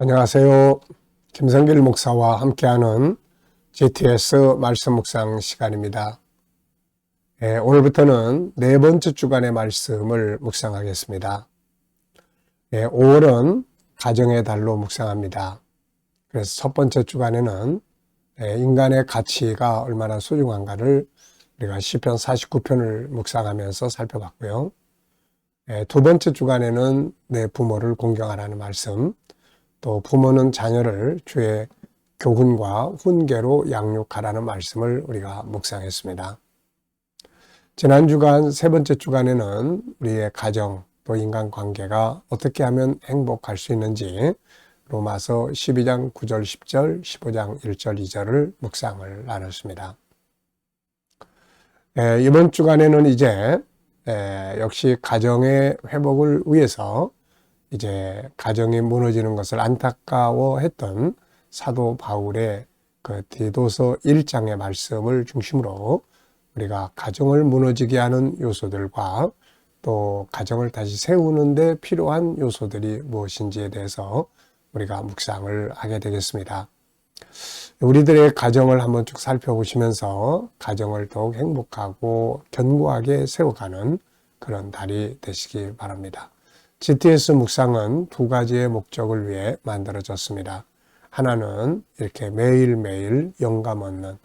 안녕하세요. 김성길 목사와 함께하는 GTS 말씀 묵상 시간입니다. 오늘부터는 네 번째 주간의 말씀을 묵상하겠습니다. 5월은 가정의 달로 묵상합니다. 그래서 첫 번째 주간에는 인간의 가치가 얼마나 소중한가를 우리가 시편 49편을 묵상하면서 살펴봤고요. 두 번째 주간에는 내 부모를 공경하라는 말씀, 또 부모는 자녀를 주의 교훈과 훈계로 양육하라는 말씀을 우리가 묵상했습니다. 지난 주간 세 번째 주간에는 우리의 가정 또 인간관계가 어떻게 하면 행복할 수 있는지 로마서 12장 9절 10절 15장 1절 2절을 묵상을 나눴습니다. 이번 주간에는 이제 역시 가정의 회복을 위해서 이제 가정이 무너지는 것을 안타까워했던 사도 바울의 그 디도서 1장의 말씀을 중심으로 우리가 가정을 무너지게 하는 요소들과 또 가정을 다시 세우는데 필요한 요소들이 무엇인지에 대해서 우리가 묵상을 하게 되겠습니다. 우리들의 가정을 한번 쭉 살펴보시면서 가정을 더욱 행복하고 견고하게 세워가는 그런 달이 되시기 바랍니다. GTS 묵상은 두 가지의 목적을 위해 만들어졌습니다. 하나는 이렇게 매일매일 영감 얻는,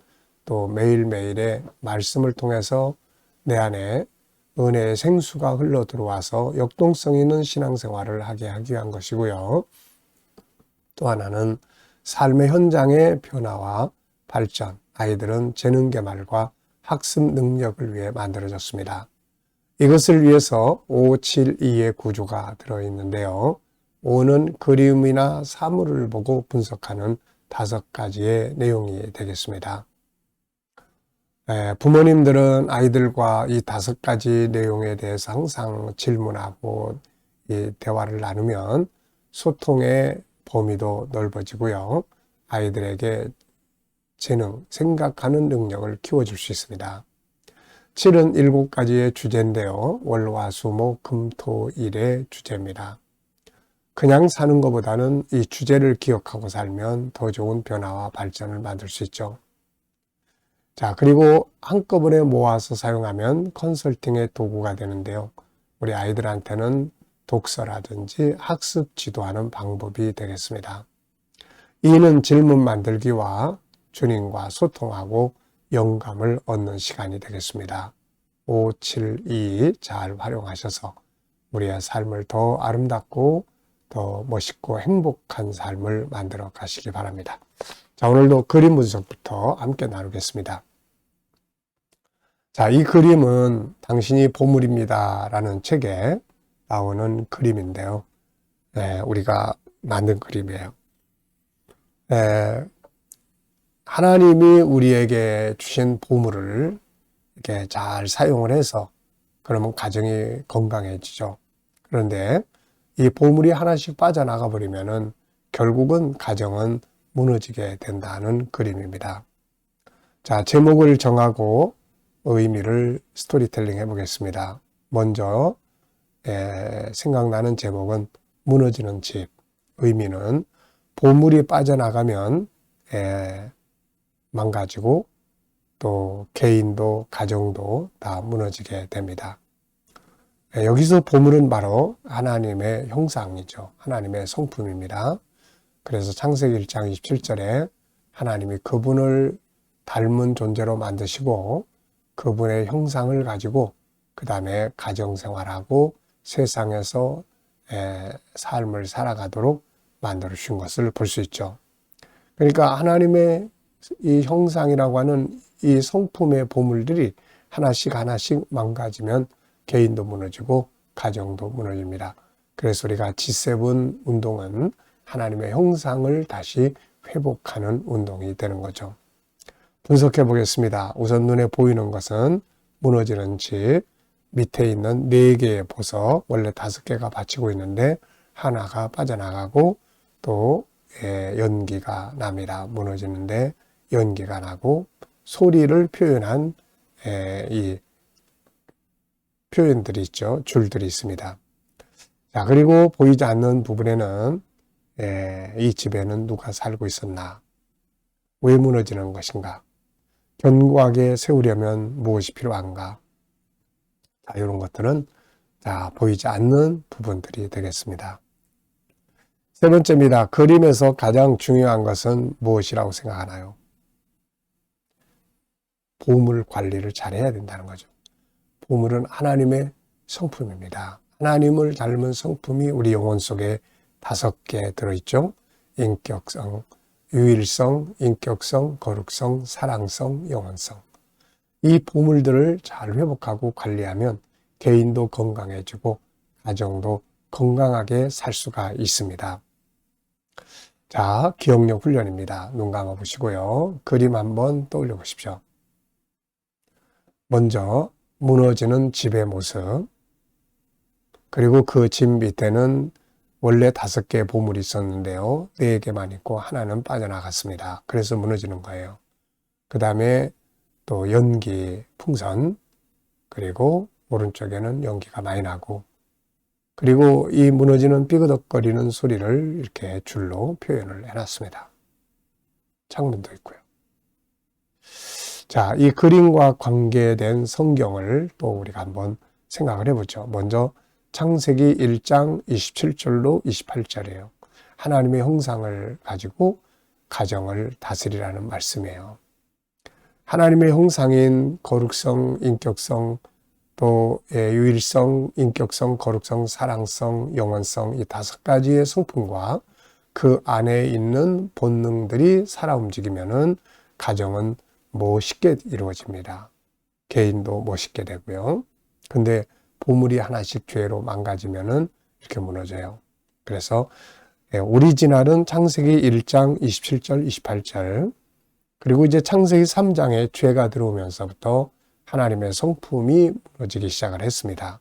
또 매일매일의 말씀을 통해서 내 안에 은혜의 생수가 흘러 들어와서 역동성 있는 신앙생활을 하게 하기 위한 것이고요. 또 하나는 삶의 현장의 변화와 발전, 아이들은 재능 개발과 학습 능력을 위해 만들어졌습니다. 이것을 위해서 572의 구조가 들어있는데요. 5는 그림이나 사물을 보고 분석하는 5가지의 내용이 되겠습니다. 부모님들은 아이들과 이 5가지 내용에 대해서 항상 질문하고 이 대화를 나누면 소통의 범위도 넓어지고요. 아이들에게 재능, 생각하는 능력을 키워줄 수 있습니다. 7은 7가지의 주제인데요. 월, 화, 수, 목, 금, 토, 일의 주제입니다. 그냥 사는 것보다는 이 주제를 기억하고 살면 더 좋은 변화와 발전을 만들 수 있죠. 자, 그리고 한꺼번에 모아서 사용하면 컨설팅의 도구가 되는데요. 우리 아이들한테는 독서라든지 학습 지도하는 방법이 되겠습니다. 2는 질문 만들기와 주님과 소통하고 영감을 얻는 시간이 되겠습니다. 5, 7, 2 잘 활용하셔서 우리의 삶을 더 아름답고 더 멋있고 행복한 삶을 만들어 가시기 바랍니다. 자, 오늘도 그림 분석부터 함께 나누겠습니다. 자, 이 그림은 당신이 보물입니다 라는 책에 나오는 그림인데요. 우리가 만든 그림이에요. 하나님이 우리에게 주신 보물을 이렇게 잘 사용을 해서 그러면 가정이 건강해지죠. 그런데 이 보물이 하나씩 빠져나가 버리면은 결국은 가정은 무너지게 된다는 그림입니다. 자, 제목을 정하고 의미를 스토리텔링 해보겠습니다. 먼저 생각나는 제목은 무너지는 집, 의미는 보물이 빠져나가면 망가지고 또 개인도 가정도 다 무너지게 됩니다. 여기서 보물은 바로 하나님의 형상이죠. 하나님의 성품입니다. 그래서 창세기 1장 27절에 하나님이 그분을 닮은 존재로 만드시고 그분의 형상을 가지고 그 다음에 가정생활하고 세상에서 삶을 살아가도록 만들어 주신 것을 볼 수 있죠. 그러니까 하나님의 이 형상이라고 하는 이 성품의 보물들이 하나씩 하나씩 망가지면 개인도 무너지고 가정도 무너집니다. 그래서 우리가 G7 운동은 하나님의 형상을 다시 회복하는 운동이 되는 거죠. 분석해 보겠습니다. 우선 눈에 보이는 것은 무너지는 집, 밑에 있는 4개의 보석, 원래 5개가 받치고 있는데 하나가 빠져나가고 또 연기가 납니다. 무너지는데 연기가 나고 소리를 표현한 이 표현들이 있죠. 줄들이 있습니다. 자, 그리고 보이지 않는 부분에는 이 집에는 누가 살고 있었나? 왜 무너지는 것인가? 견고하게 세우려면 무엇이 필요한가? 자, 이런 것들은 보이지 않는 부분들이 되겠습니다. 세 번째입니다. 그림에서 가장 중요한 것은 무엇이라고 생각하나요? 보물 관리를 잘해야 된다는 거죠. 보물은 하나님의 성품입니다. 하나님을 닮은 성품이 우리 영혼 속에 5개 들어있죠. 인격성, 유일성, 인격성, 거룩성, 사랑성, 영혼성. 이 보물들을 잘 회복하고 관리하면 개인도 건강해지고 가정도 건강하게 살 수가 있습니다. 자, 기억력 훈련입니다. 눈 감아 보시고요. 그림 한번 떠올려 보십시오. 먼저 무너지는 집의 모습, 그리고 그 집 밑에는 원래 5개의 보물이 있었는데요. 4개만 있고 하나는 빠져나갔습니다. 그래서 무너지는 거예요. 그 다음에 또 연기, 풍선, 그리고 오른쪽에는 연기가 많이 나고, 그리고 이 무너지는 삐그덕거리는 소리를 이렇게 줄로 표현을 해놨습니다. 창문도 있고요. 자, 이 그림과 관계된 성경을 또 우리가 한번 생각을 해보죠. 먼저 창세기 1장 27절로 28절이에요. 하나님의 형상을 가지고 가정을 다스리라는 말씀이에요. 하나님의 형상인 거룩성, 인격성, 또 유일성, 인격성, 거룩성, 사랑성, 영원성, 이 5가지의 성품과 그 안에 있는 본능들이 살아 움직이면은 가정은 멋있게 이루어집니다. 개인도 멋있게 되고요. 근데 보물이 하나씩 죄로 망가지면은 이렇게 무너져요. 그래서 오리지널은 창세기 1장 27절, 28절, 그리고 이제 창세기 3장에 죄가 들어오면서부터 하나님의 성품이 무너지기 시작을 했습니다.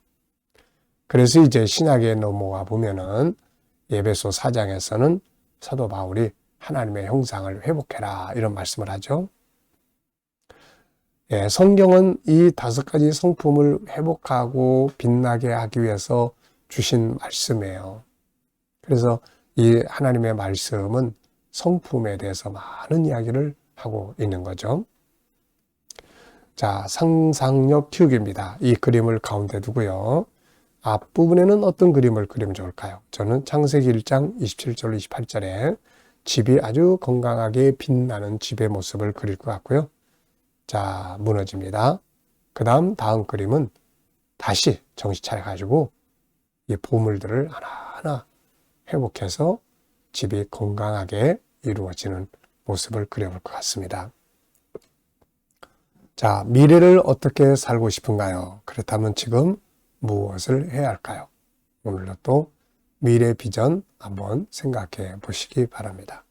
그래서 이제 신약에 넘어와 보면은 에베소 4장에서는 사도 바울이 하나님의 형상을 회복해라 이런 말씀을 하죠. 성경은 이 5가지 성품을 회복하고 빛나게 하기 위해서 주신 말씀이에요. 그래서 이 하나님의 말씀은 성품에 대해서 많은 이야기를 하고 있는 거죠. 자, 상상력 키우기입니다. 이 그림을 가운데 두고요. 앞부분에는 어떤 그림을 그리면 좋을까요? 저는 창세기 1장 27절 28절에 집이 아주 건강하게 빛나는 집의 모습을 그릴 것 같고요. 자, 무너집니다. 그 다음 그림은 다시 정신 차려가지고 이 보물들을 하나하나 회복해서 집이 건강하게 이루어지는 모습을 그려볼 것 같습니다. 자, 미래를 어떻게 살고 싶은가요? 그렇다면 지금 무엇을 해야 할까요? 오늘도 또 미래 비전 한번 생각해 보시기 바랍니다.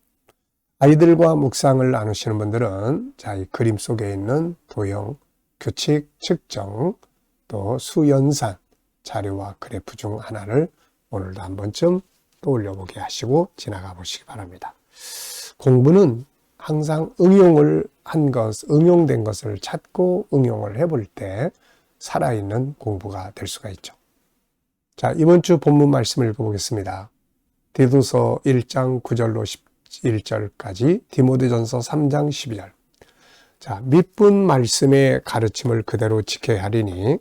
아이들과 묵상을 나누시는 분들은 자, 이 그림 속에 있는 도형, 규칙, 측정, 또 수연산, 자료와 그래프 중 하나를 오늘도 한 번쯤 떠올려 보게 하시고 지나가 보시기 바랍니다. 공부는 항상 응용된 것을 찾고 응용을 해볼 때 살아있는 공부가 될 수가 있죠. 자, 이번 주 본문 말씀을 읽어보겠습니다. 디도서 1장 9절로 11절까지, 디모데전서 3장 12절. 자, 밑분 말씀의 가르침을 그대로 지켜야 하리니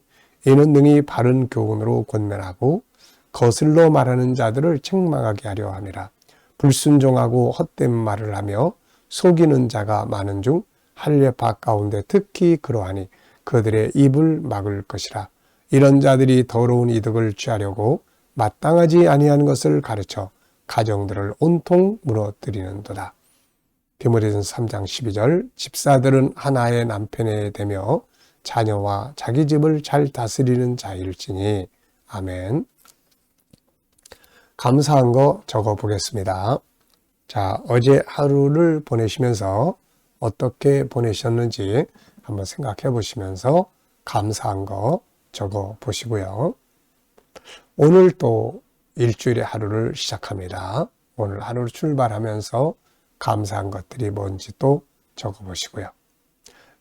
이는 능히 바른 교훈으로 권면하고 거슬러 말하는 자들을 책망하게 하려 함이라. 불순종하고 헛된 말을 하며 속이는 자가 많은 중 할례파 가운데 특히 그러하니 그들의 입을 막을 것이라. 이런 자들이 더러운 이득을 취하려고 마땅하지 아니한 것을 가르쳐 가정들을 온통 무너뜨리는도다. 디모데전서 3장 12절. 집사들은 하나의 남편에 대며 자녀와 자기 집을 잘 다스리는 자일지니. 아멘. 감사한 거 적어 보겠습니다. 자, 어제 하루를 보내시면서 어떻게 보내셨는지 한번 생각해 보시면서 감사한 거 적어 보시고요. 오늘 또 일주일의 하루를 시작합니다. 오늘 하루를 출발하면서 감사한 것들이 뭔지 또 적어 보시고요.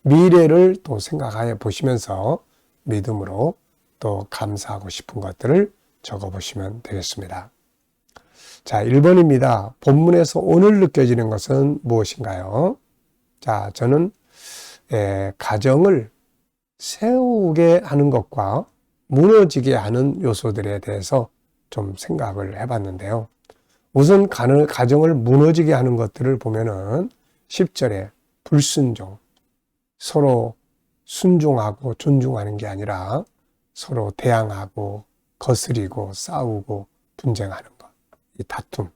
미래를 또 생각해 보시면서 믿음으로 또 감사하고 싶은 것들을 적어 보시면 되겠습니다. 자, 1번입니다. 본문에서 오늘 느껴지는 것은 무엇인가요? 자, 저는 가정을 세우게 하는 것과 무너지게 하는 요소들에 대해서 좀 생각을 해봤는데요. 우선 가정을 무너지게 하는 것들을 보면은 10절에 불순종, 서로 순종하고 존중하는 게 아니라 서로 대항하고 거스리고 싸우고 분쟁하는 것, 이 다툼.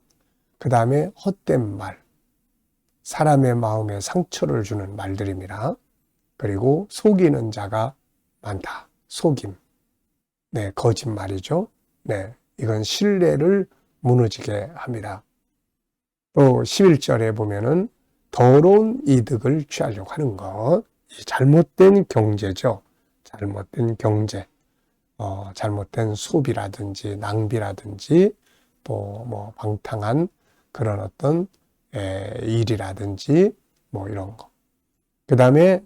그 다음에 헛된 말, 사람의 마음에 상처를 주는 말들입니다. 그리고 속이는 자가 많다. 속임. 네, 거짓말이죠. 네, 이건 신뢰를 무너지게 합니다. 또 11절에 보면은 더러운 이득을 취하려고 하는 것. 잘못된 경제죠. 잘못된 경제. 잘못된 소비라든지 낭비라든지 또 뭐 방탕한 그런 어떤 일이라든지 뭐 이런 거. 그 다음에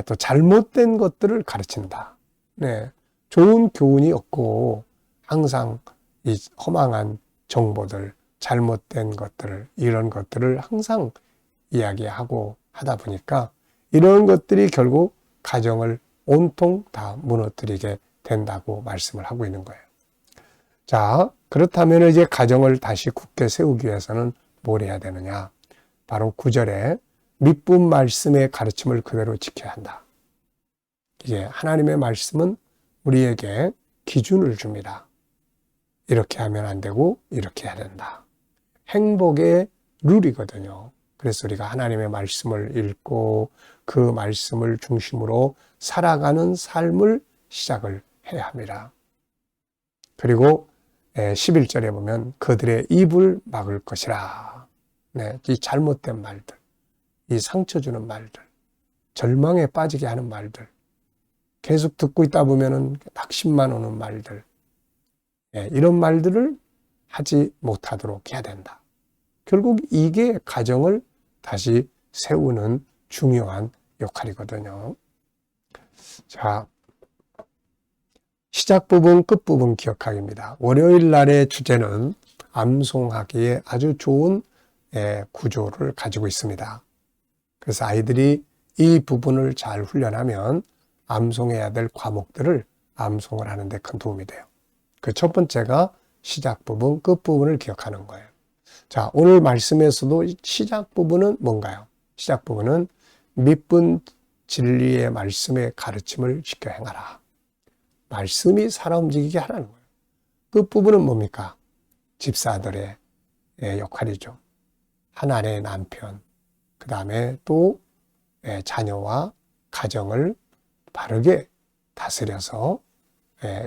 또 잘못된 것들을 가르친다. 네, 좋은 교훈이 없고 항상 이 허망한 정보들, 잘못된 것들, 이런 것들을 항상 이야기하고 하다 보니까 이런 것들이 결국 가정을 온통 다 무너뜨리게 된다고 말씀을 하고 있는 거예요. 자, 그렇다면 이제 가정을 다시 굳게 세우기 위해서는 뭘 해야 되느냐? 바로 9절에 믿음 말씀의 가르침을 그대로 지켜야 한다. 이게 하나님의 말씀은 우리에게 기준을 줍니다. 이렇게 하면 안 되고 이렇게 해야 된다. 행복의 룰이거든요. 그래서 우리가 하나님의 말씀을 읽고 그 말씀을 중심으로 살아가는 삶을 시작을 해야 합니다. 그리고 11절에 보면 그들의 입을 막을 것이라. 네, 이 잘못된 말들, 이 상처 주는 말들, 절망에 빠지게 하는 말들, 계속 듣고 있다 보면은 낙심만 오는 말들, 이런 말들을 하지 못하도록 해야 된다. 결국 이게 가정을 다시 세우는 중요한 역할이거든요. 자, 시작 부분, 끝 부분 기억하기입니다. 월요일 날의 주제는 암송하기에 아주 좋은 구조를 가지고 있습니다. 그래서 아이들이 이 부분을 잘 훈련하면 암송해야 될 과목들을 암송을 하는 데 큰 도움이 돼요. 그 첫 번째가 시작 부분, 끝 부분을 기억하는 거예요. 자, 오늘 말씀에서도 시작 부분은 뭔가요? 시작 부분은 믿은 진리의 말씀의 가르침을 지켜 행하라. 말씀이 살아 움직이게 하라는 거예요. 끝 부분은 뭡니까? 집사들의 역할이죠. 한 아내의 남편, 그 다음에 또 자녀와 가정을 바르게 다스려서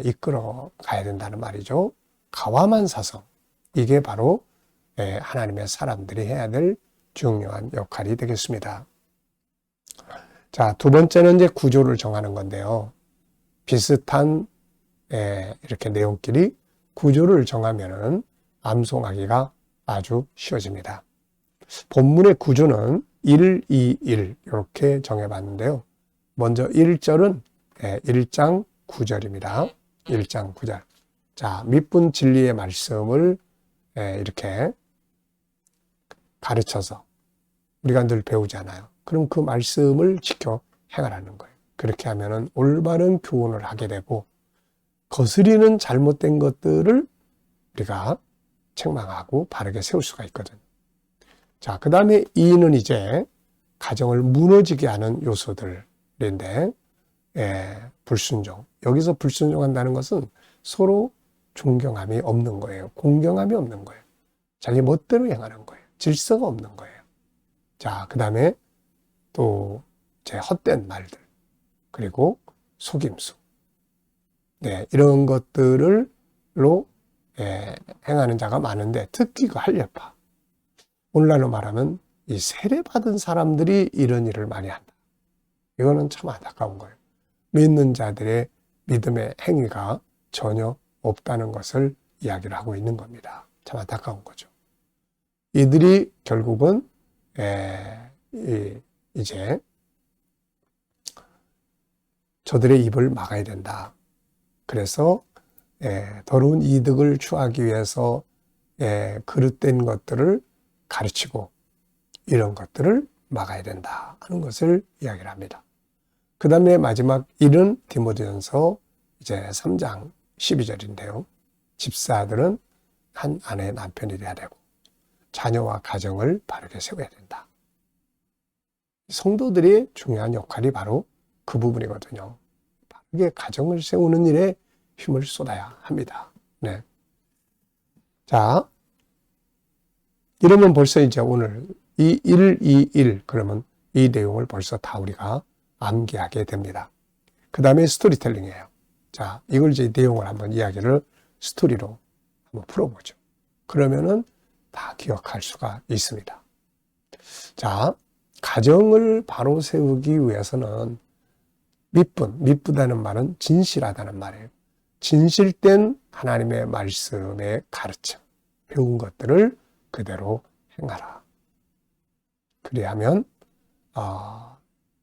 이끌어 가야 된다는 말이죠. 가와만 사성. 이게 바로 하나님의 사람들이 해야 될 중요한 역할이 되겠습니다. 자, 두 번째는 이제 구조를 정하는 건데요. 비슷한 이렇게 내용끼리 구조를 정하면은 암송하기가 아주 쉬워집니다. 본문의 구조는 1, 2, 1 이렇게 정해봤는데요. 먼저 1절은 1장 9절입니다. 1장 9절. 자, 믿은 진리의 말씀을 이렇게 가르쳐서 우리가 늘 배우잖아요. 그럼 그 말씀을 지켜 행하라는 거예요. 그렇게 하면은 올바른 교훈을 하게 되고 거스리는 잘못된 것들을 우리가 책망하고 바르게 세울 수가 있거든요. 자, 그 다음에 2는 이제 가정을 무너지게 하는 요소들인데 불순종. 여기서 불순종한다는 것은 서로 존경함이 없는 거예요. 공경함이 없는 거예요. 자기 멋대로 행하는 거예요. 질서가 없는 거예요. 자, 그 다음에 또 제 헛된 말들, 그리고 속임수. 네, 이런 것들로 행하는 자가 많은데 특히 그 할례파. 오늘날로 말하면 이 세례받은 사람들이 이런 일을 많이 한다. 이거는 참 안타까운 거예요. 믿는 자들의 믿음의 행위가 전혀 없다는 것을 이야기를 하고 있는 겁니다. 참 안타까운 거죠. 이들이 결국은 이제 저들의 입을 막아야 된다. 그래서 더러운 이득을 취하기 위해서 그릇된 것들을 가르치고 이런 것들을 막아야 된다 하는 것을 이야기를 합니다. 그 다음에 마지막 일은 디모데전서 이제 3장 12절인데요. 집사들은 한 아내의 남편이 돼야 되고 자녀와 가정을 바르게 세워야 된다. 성도들의 중요한 역할이 바로 그 부분이거든요. 바르게 가정을 세우는 일에 힘을 쏟아야 합니다. 네. 자, 이러면 벌써 이제 오늘 이 1, 그러면 이 내용을 벌써 다 우리가 암기하게 됩니다. 그 다음에 스토리텔링이에요. 자, 이걸 이제 내용을 한번 이야기를 스토리로 한번 풀어보죠. 그러면은 다 기억할 수가 있습니다. 자, 가정을 바로 세우기 위해서는 미쁘다는 말은 진실하다는 말이에요. 진실된 하나님의 말씀의 가르침, 배운 것들을 그대로 행하라. 그리하면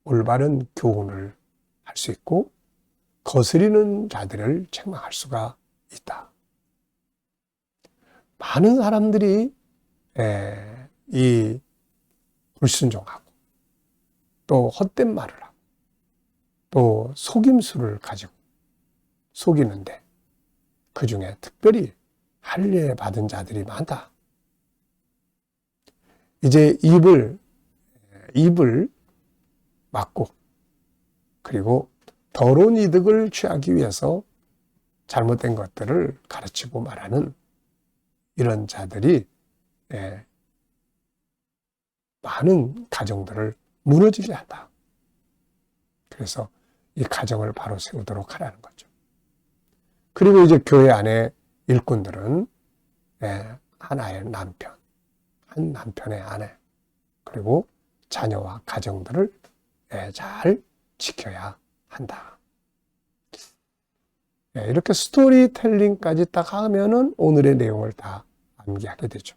올바른 교훈을 할 수 있고 거스리는 자들을 책망할 수가 있다. 많은 사람들이 이 불순종하고 또 헛된 말을 하고 또 속임수를 가지고 속이는데 그 중에 특별히 할례 받은 자들이 많다. 이제 입을 막고 그리고 더러운 이득을 취하기 위해서 잘못된 것들을 가르치고 말하는 이런 자들이 많은 가정들을 무너지게 한다. 그래서 이 가정을 바로 세우도록 하라는 거죠. 그리고 이제 교회 안에 일꾼들은 하나의 남편, 한 남편의 아내, 그리고 자녀와 가정들을 잘 지켜야 한다. 이렇게 스토리텔링까지 딱 하면은 오늘의 내용을 다 암기하게 되죠.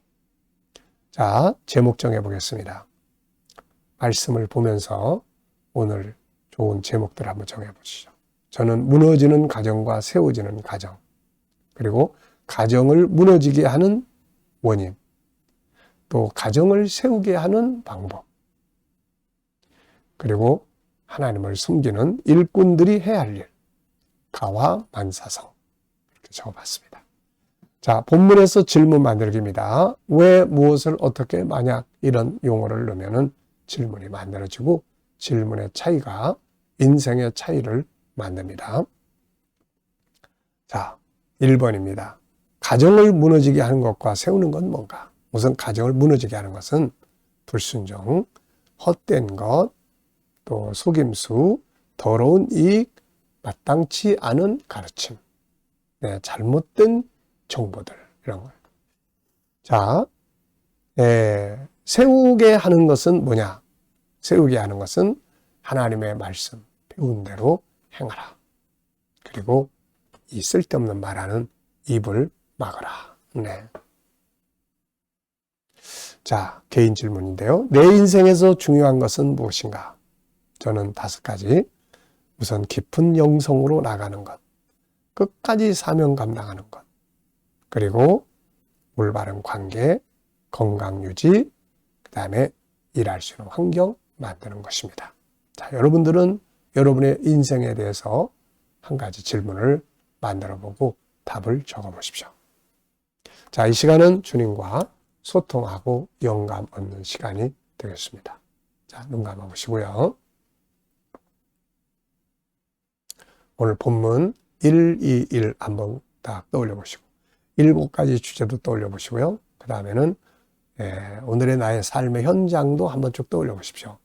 자, 제목 정해 보겠습니다. 말씀을 보면서 오늘 좋은 제목들 한번 정해 보시죠. 저는 무너지는 가정과 세워지는 가정, 그리고 가정을 무너지게 하는 원인, 또 가정을 세우게 하는 방법, 그리고 하나님을 섬기는 일꾼들이 해야 할 일, 가와 만사성, 이렇게 적어봤습니다. 자, 본문에서 질문 만들기입니다. 왜, 무엇을, 어떻게, 만약 이런 용어를 넣으면은 질문이 만들어지고 질문의 차이가 인생의 차이를 만듭니다. 자, 1번입니다. 가정을 무너지게 하는 것과 세우는 건 뭔가? 우선 가정을 무너지게 하는 것은 불순종, 헛된 것, 또 속임수, 더러운 이익, 마땅치 않은 가르침, 잘못된 정보들, 이런 거예요. 자, 세우게 하는 것은 뭐냐? 세우게 하는 것은 하나님의 말씀, 배운 대로 행하라. 그리고 이 쓸데없는 말하는 입을 막아라. 네. 자, 개인 질문인데요. 내 인생에서 중요한 것은 무엇인가? 저는 5가지. 우선 깊은 영성으로 나가는 것, 끝까지 사명 감당하는 것, 그리고 올바른 관계, 건강 유지, 그 다음에 일할 수 있는 환경 만드는 것입니다. 자, 여러분들은 여러분의 인생에 대해서 한 가지 질문을 만들어 보고 답을 적어 보십시오. 자, 이 시간은 주님과 소통하고 영감 얻는 시간이 되겠습니다. 자, 눈 감아 보시고요. 오늘 본문 1, 2, 1 한번 딱 떠올려 보시고 7가지 주제도 떠올려 보시고요. 그 다음에는 오늘의 나의 삶의 현장도 한번 쭉 떠올려 보십시오.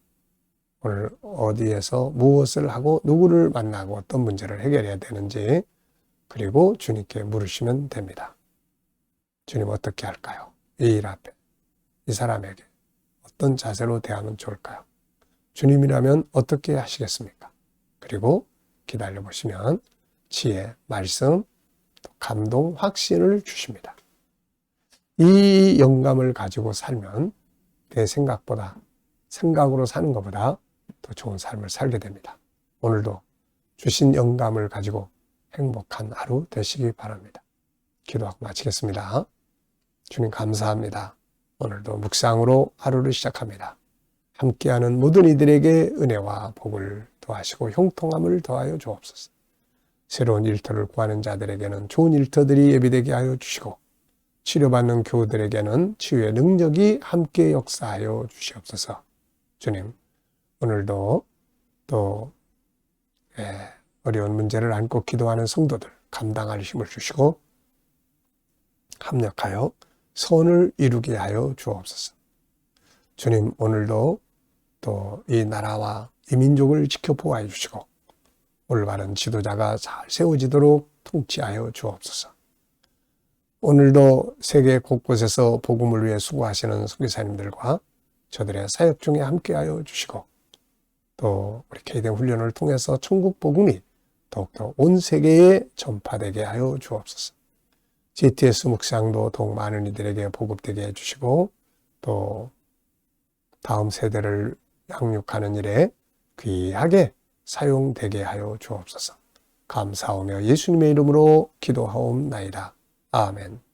오늘 어디에서 무엇을 하고 누구를 만나고 어떤 문제를 해결해야 되는지, 그리고 주님께 물으시면 됩니다. 주님, 어떻게 할까요? 이 일 앞에 이 사람에게 어떤 자세로 대하면 좋을까요? 주님이라면 어떻게 하시겠습니까? 그리고 기다려 보시면 지혜, 말씀, 감동, 확신을 주십니다. 이 영감을 가지고 살면 내 생각으로 사는 것보다 더 좋은 삶을 살게 됩니다. 오늘도 주신 영감을 가지고 행복한 하루 되시기 바랍니다. 기도하고 마치겠습니다. 주님 감사합니다. 오늘도 묵상으로 하루를 시작합니다. 함께하는 모든 이들에게 은혜와 복을 더하시고 형통함을 더하여 주옵소서. 새로운 일터를 구하는 자들에게는 좋은 일터들이 예비되게 하여 주시고 치료받는 교우들에게는 치유의 능력이 함께 역사하여 주시옵소서. 주님, 오늘도 또 어려운 문제를 안고 기도하는 성도들 감당할 힘을 주시고 합력하여 선을 이루게 하여 주옵소서. 주님, 오늘도 또 이 나라와 이 민족을 지켜 보호해 주시고 올바른 지도자가 잘 세워지도록 통치하여 주옵소서. 오늘도 세계 곳곳에서 복음을 위해 수고하시는 선교사님들과 저들의 사역 중에 함께하여 주시고 또 우리 K대행 훈련을 통해서 천국 복음이 더욱더 온 세계에 전파되게 하여 주옵소서. GTS 묵상도 더욱 많은 이들에게 보급되게 해주시고 또 다음 세대를 양육하는 일에 귀하게 사용되게 하여 주옵소서. 감사하며 예수님의 이름으로 기도하옵나이다. 아멘.